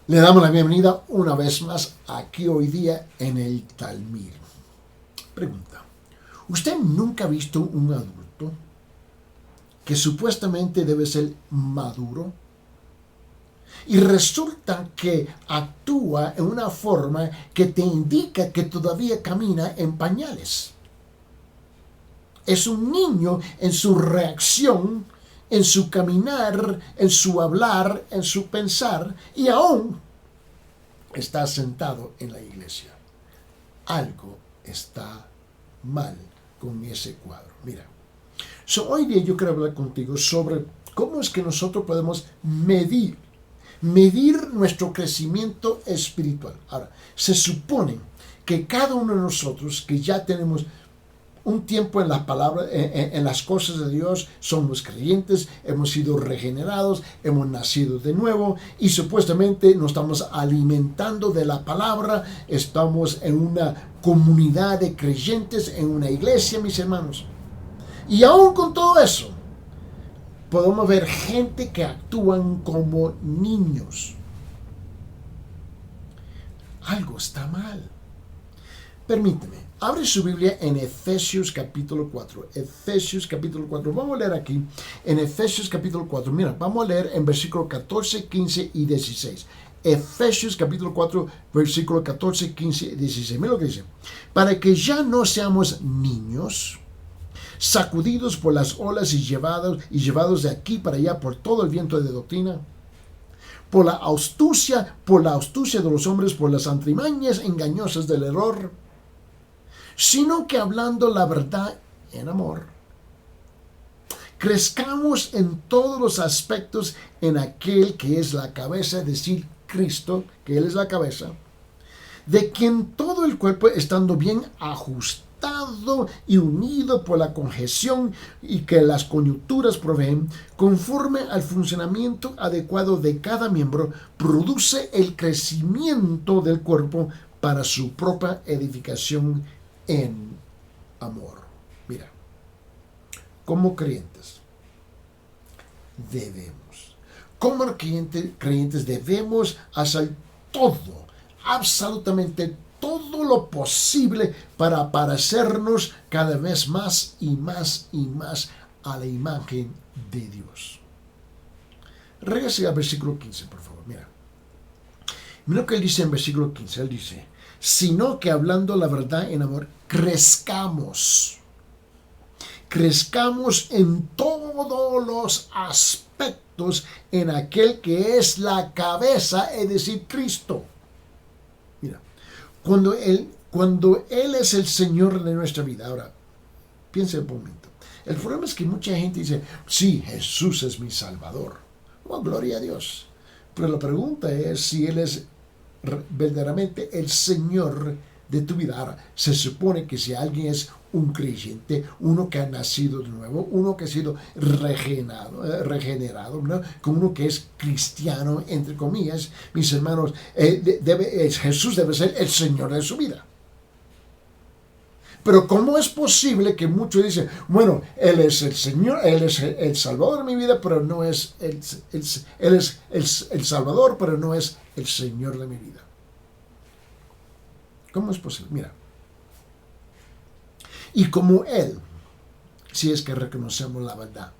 Le damos la bienvenida una vez más aquí hoy día en el Talmud. Pregunta: ¿usted nunca ha visto un adulto que supuestamente debe ser maduro y resulta que actúa en una forma que te indica que todavía camina en pañales? Es un niño en su reacción, en su caminar, en su hablar, en su pensar, y aún está sentado en la iglesia. Algo está mal con ese cuadro. Mira, hoy día yo quiero hablar contigo sobre cómo es que nosotros podemos medir nuestro crecimiento espiritual. Ahora, se supone que cada uno de nosotros que ya tenemos un tiempo en las palabras, en las cosas de Dios, somos creyentes, hemos sido regenerados, hemos nacido de nuevo y supuestamente nos estamos alimentando de la palabra, estamos en una comunidad de creyentes, en una iglesia, mis hermanos. Y aún con todo eso, podemos ver gente que actúan como niños. Algo está mal. Permíteme, abre su Biblia en Efesios capítulo 4. Efesios capítulo 4. Vamos a leer aquí en Efesios capítulo 4. Mira, vamos a leer en versículo 14, 15 y 16. Efesios capítulo 4, versículo 14, 15 y 16. Mira lo que dice. Para que ya no seamos niños, sacudidos por las olas y llevados de aquí para allá por todo el viento de doctrina, por la astucia de los hombres, por las artimañas engañosas del error, sino que hablando la verdad en amor, crezcamos en todos los aspectos en aquel que es la cabeza, es decir, Cristo, que Él es la cabeza, de quien todo el cuerpo, estando bien ajustado y unido por la congestión y que las coyunturas proveen, conforme al funcionamiento adecuado de cada miembro, produce el crecimiento del cuerpo para su propia edificación en amor. Mira, como creyentes debemos hacer todo, absolutamente todo lo posible para parecernos cada vez más y más y más a la imagen de Dios. Regrese al versículo 15, por favor. Mira lo que él dice en versículo 15. Él dice: sino que hablando la verdad en amor, crezcamos en todos los aspectos en aquel que es la cabeza, es decir, Cristo. Mira, cuando Él es el Señor de nuestra vida. Ahora, piensa un momento. El problema es que mucha gente dice: sí, Jesús es mi Salvador. Oh, gloria a Dios. Pero la pregunta es si Él es verdaderamente el Señor de tu vida. Ahora, se supone que si alguien es un creyente, uno que ha nacido de nuevo, uno que ha sido regenerado, ¿no? Como uno que es cristiano, entre comillas, mis hermanos, Jesús debe ser el Señor de su vida. Pero ¿cómo es posible que muchos dicen: bueno, Él es el Señor, Él es el Salvador de mi vida, pero no es Él es el Salvador, pero no es el Señor de mi vida? ¿Cómo es posible? Mira. Y como Él, si es que reconocemos la verdad,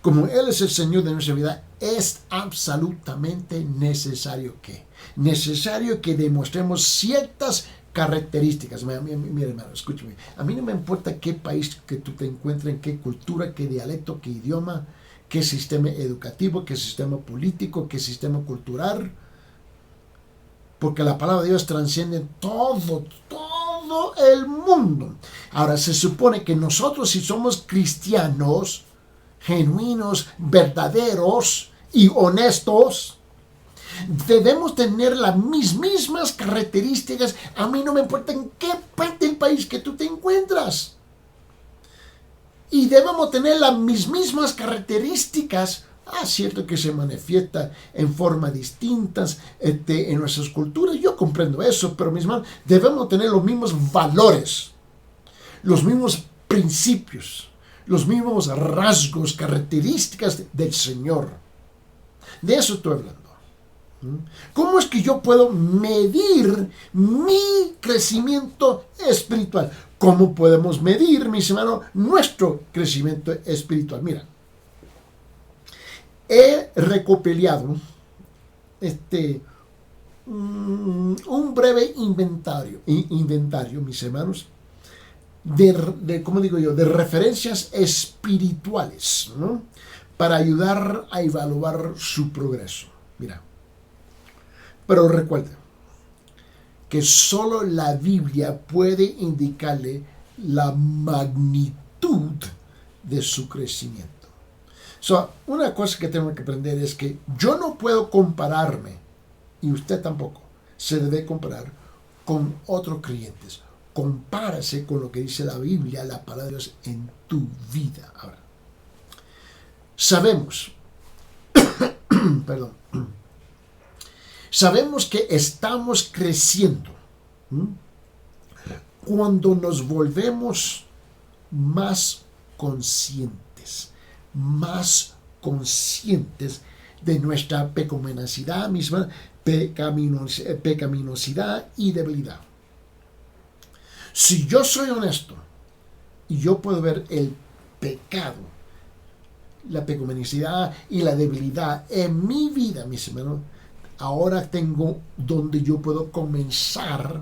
como Él es el Señor de nuestra vida, es absolutamente necesario que demostremos ciertas características. Mira, hermano, escúchame. A mí no me importa qué país que tú te encuentres, en qué cultura, qué dialecto, qué idioma, qué sistema educativo, qué sistema político, qué sistema cultural, porque la palabra de Dios trasciende todo el mundo. Ahora, se supone que nosotros, si somos cristianos genuinos, verdaderos y honestos, debemos tener las mismas características. A mí no me importa en qué parte del país que tú te encuentras. Y debemos tener las mismas características. Cierto que se manifiesta en formas distintas en nuestras culturas. Yo comprendo eso, pero mis hermanos, debemos tener los mismos valores, los mismos principios, los mismos rasgos, características del Señor. De eso estoy hablando. ¿Cómo es que yo puedo medir mi crecimiento espiritual? ¿Cómo podemos medir, mis hermanos, nuestro crecimiento espiritual? Mira, he recopilado un breve inventario, mis hermanos, ¿cómo digo yo?, de referencias espirituales, ¿no?, para ayudar a evaluar su progreso. Mira, pero recuerda que solo la Biblia puede indicarle la magnitud de su crecimiento. Una cosa que tengo que aprender es que yo no puedo compararme, y usted tampoco se debe comparar con otros creyentes. Compárase con lo que dice la Biblia, la palabra de Dios en tu vida. Ahora, sabemos, perdón, sabemos que estamos creciendo cuando nos volvemos más conscientes de nuestra pecaminosidad misma, pecaminosidad y debilidad. Si yo soy honesto y yo puedo ver el pecado, la pecaminosidad y la debilidad en mi vida, mis hermanos, ahora tengo donde yo puedo comenzar,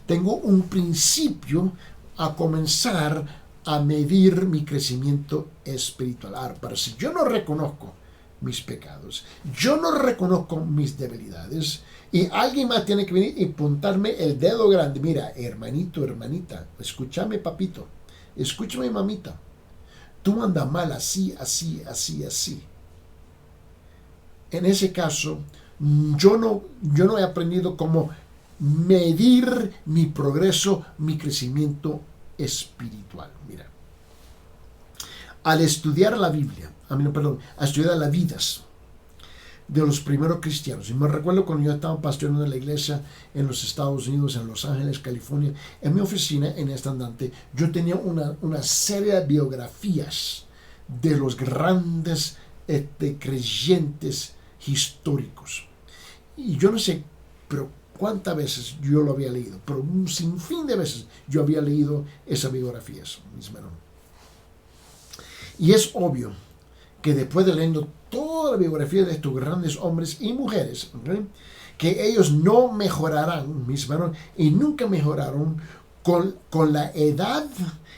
tengo un principio a comenzar a medir mi crecimiento espiritual. Ahora, pero si yo no reconozco mis pecados, yo no reconozco mis debilidades, y alguien más tiene que venir y apuntarme el dedo grande, mira, hermanito, hermanita, escúchame, papito, escúchame, mamita, tú andas mal así. En ese caso, yo no he aprendido cómo medir mi progreso, mi crecimiento espiritual. Mira, al estudiar la Biblia, a estudiar las vidas de los primeros cristianos, y me recuerdo cuando yo estaba pastoreando en la iglesia en los Estados Unidos, en Los Ángeles, California, en mi oficina, en este andante, yo tenía una serie de biografías de los grandes creyentes históricos. Y yo no sé, pero cuántas veces yo lo había leído, pero un sinfín de veces yo había leído esas biografías, mis hermanos. Y es obvio que después de leyendo toda la biografía de estos grandes hombres y mujeres, ¿okay?, que ellos no mejorarán, mis hermanos, y nunca mejoraron con la edad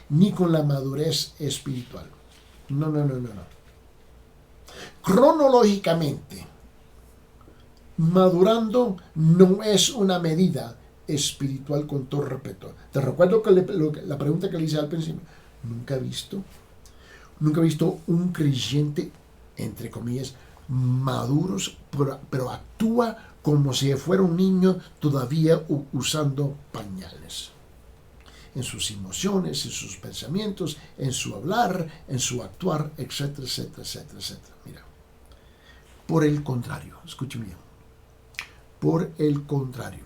ni con la madurez espiritual. No. Cronológicamente, madurando no es una medida espiritual, con todo respeto. Te recuerdo que la pregunta que le hice al principio. Nunca he visto un creyente, entre comillas, maduros, pero actúa como si fuera un niño todavía usando pañales. En sus emociones, en sus pensamientos, en su hablar, en su actuar, etcétera. Mira, por el contrario, escuchen bien, por el contrario,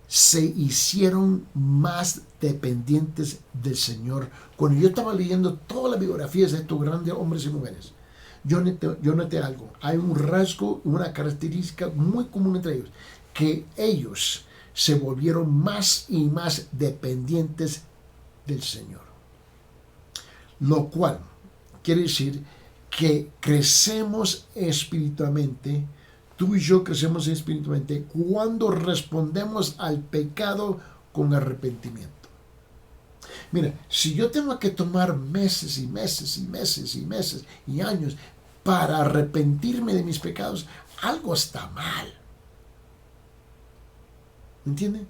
se hicieron más dependientes del Señor. Cuando yo estaba leyendo todas las biografías de estos grandes hombres y mujeres, yo noté algo. Hay un rasgo, una característica muy común entre ellos, que ellos se volvieron más y más dependientes del Señor. Lo cual quiere decir que crecemos espiritualmente. Tú y yo crecemos espiritualmente cuando respondemos al pecado con arrepentimiento. Mira, si yo tengo que tomar meses y años para arrepentirme de mis pecados, algo está mal. ¿Entienden?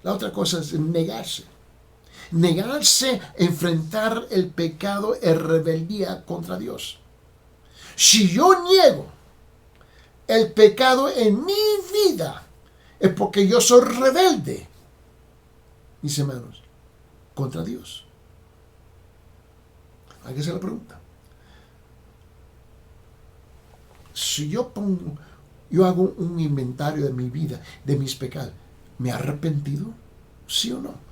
La otra cosa es negarse. Negarse, enfrentar el pecado en rebeldía contra Dios. Si yo niego el pecado en mi vida, es porque yo soy rebelde, mis hermanos, contra Dios. Hay que hacer la pregunta. Si yo hago un inventario de mi vida, de mis pecados, ¿me he arrepentido? ¿Sí o no?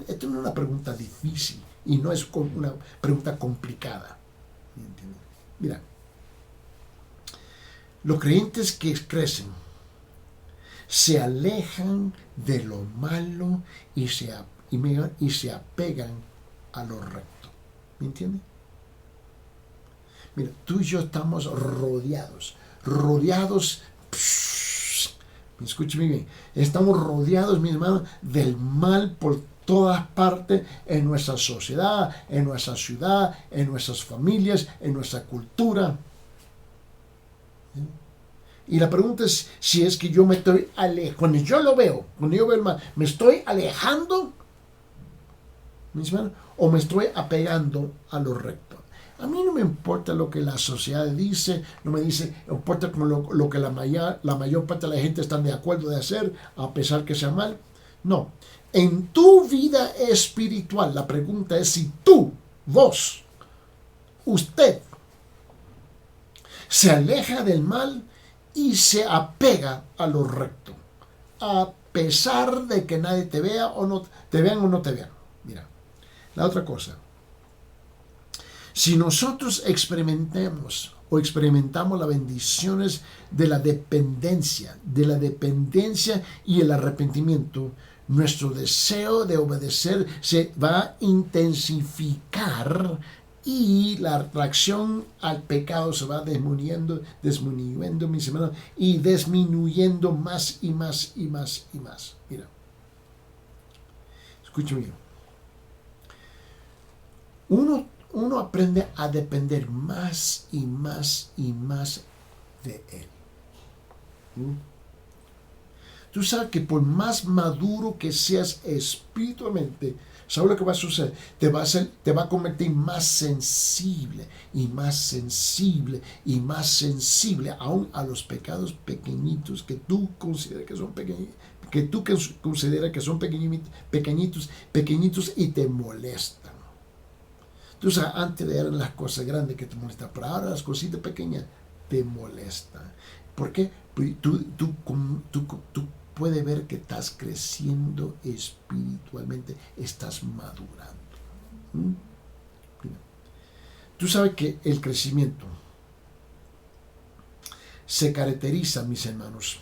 Esto no es una pregunta difícil y no es una pregunta complicada. ¿Entiendes? Mira, Los creyentes que crecen se alejan de lo malo y se apegan a lo recto. ¿Me entiendes? Mira, tú y yo estamos rodeados, me escuche muy bien, estamos rodeados, mis hermanos, del mal por todas partes en nuestra sociedad, en nuestra ciudad, en nuestras familias, en nuestra cultura. Y la pregunta es si es que yo me estoy alejando, cuando yo veo el mal, ¿me estoy alejando, mis hermanos, o me estoy apegando a lo recto? A mí no me importa lo que la sociedad dice, no me importa como lo que la mayor parte de la gente está de acuerdo de hacer, a pesar que sea mal. No. En tu vida espiritual, la pregunta es si vos, usted, se aleja del mal y se apega a lo recto, a pesar de que nadie te vea o no te vean o no te vean. Mira, la otra cosa. Si nosotros experimentamos las bendiciones de la dependencia y el arrepentimiento, nuestro deseo de obedecer se va a intensificar y la atracción al pecado se va disminuyendo, mis hermanos, y disminuyendo más y más y más y más. Mira, escúchame bien. Uno aprende a depender más y más y más de Él. Tú sabes que por más maduro que seas espiritualmente, ¿sabes lo que va a suceder? Te va a convertir más sensible y más sensible y más sensible aún a los pecados pequeñitos que tú consideras que son pequeñitos, pequeñitos y te molestan. Tú sabes, antes eran las cosas grandes que te molestan, pero ahora las cositas pequeñas te molestan. ¿Por qué? Porque tú puedes ver que estás creciendo espiritualmente, estás madurando. Tú sabes que el crecimiento se caracteriza, mis hermanos,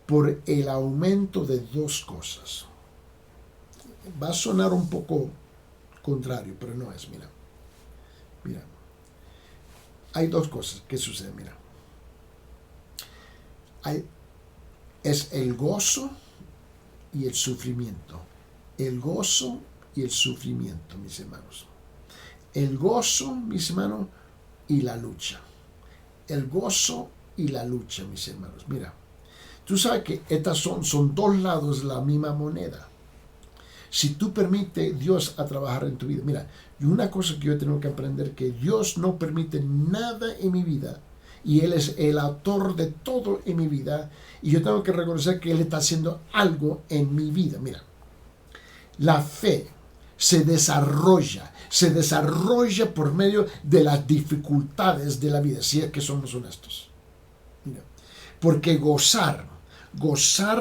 por el aumento de dos cosas. Va a sonar un poco contrario, pero no es. Mira, hay dos cosas que suceden. Mira, es el gozo y el sufrimiento. El gozo y el sufrimiento, mis hermanos. El gozo, mis hermanos, y la lucha. El gozo y la lucha, mis hermanos. Mira, tú sabes que estas son dos lados de la misma moneda. Si tú permites Dios a trabajar en tu vida. Mira, y una cosa que yo tengo que aprender, que Dios no permite nada en mi vida. Y Él es el autor de todo en mi vida. Y yo tengo que reconocer que Él está haciendo algo en mi vida. Mira, la fe se desarrolla por medio de las dificultades de la vida, si es que somos honestos. Mira, porque gozar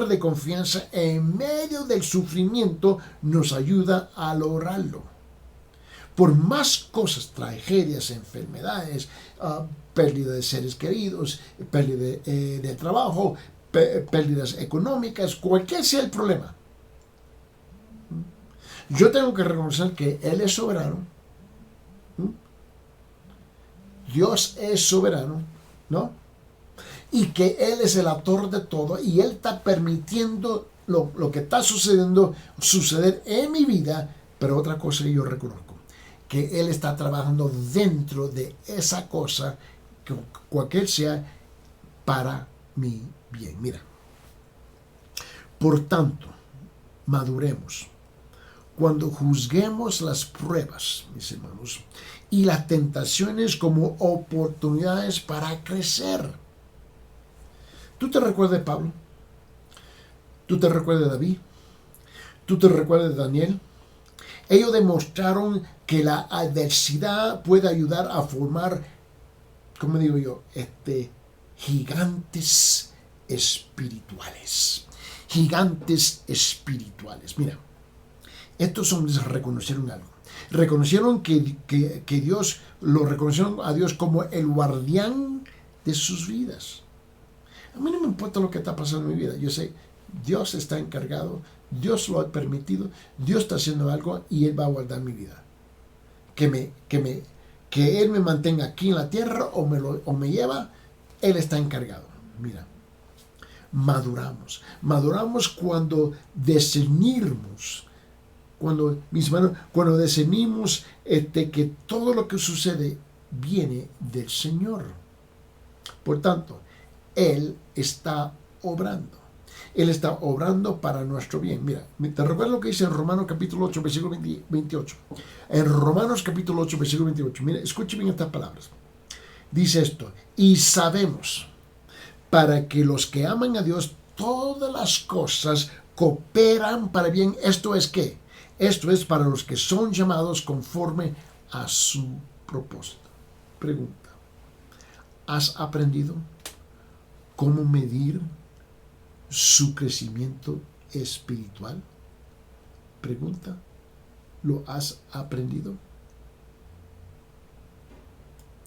de confianza en medio del sufrimiento nos ayuda a lograrlo. Por más cosas, tragedias, enfermedades, pérdida de seres queridos, pérdida de trabajo, pérdidas económicas, cualquier sea el problema, yo tengo que reconocer que Él es soberano. Dios es soberano, ¿no? Y que Él es el autor de todo y Él está permitiendo lo que está suceder en mi vida. Pero otra cosa que yo reconozco, que Él está trabajando dentro de esa cosa, que cualquier sea, para mi bien. Mira, por tanto, maduremos cuando juzguemos las pruebas, mis hermanos, y las tentaciones como oportunidades para crecer. ¿Tú te recuerdas de Pablo? ¿Tú te recuerdas de David? ¿Tú te recuerdas de Daniel? Ellos demostraron que la adversidad puede ayudar a formar, ¿cómo digo yo? Gigantes espirituales. Gigantes espirituales. Mira, estos hombres reconocieron algo. Reconocieron que Dios, lo reconocieron a Dios como el guardián de sus vidas. A mí no me importa lo que está pasando en mi vida. Yo sé, Dios está encargado, Dios lo ha permitido, Dios está haciendo algo y Él va a guardar mi vida. Que Él me mantenga aquí en la tierra o me lleva, Él está encargado. Mira, maduramos cuando discernimos, cuando discernimos que todo lo que sucede viene del Señor. Por tanto, Él está obrando. Él está obrando para nuestro bien. Mira, te recuerdo lo que dice en Romanos capítulo 8, versículo 28. En Romanos capítulo 8, versículo 28. Mira, escuche bien estas palabras. Dice esto: y sabemos para que los que aman a Dios, todas las cosas cooperan para bien. ¿Esto es qué? Esto es para los que son llamados conforme a su propósito. Pregunta: ¿has aprendido cómo medir su crecimiento espiritual? Pregunta: ¿lo has aprendido?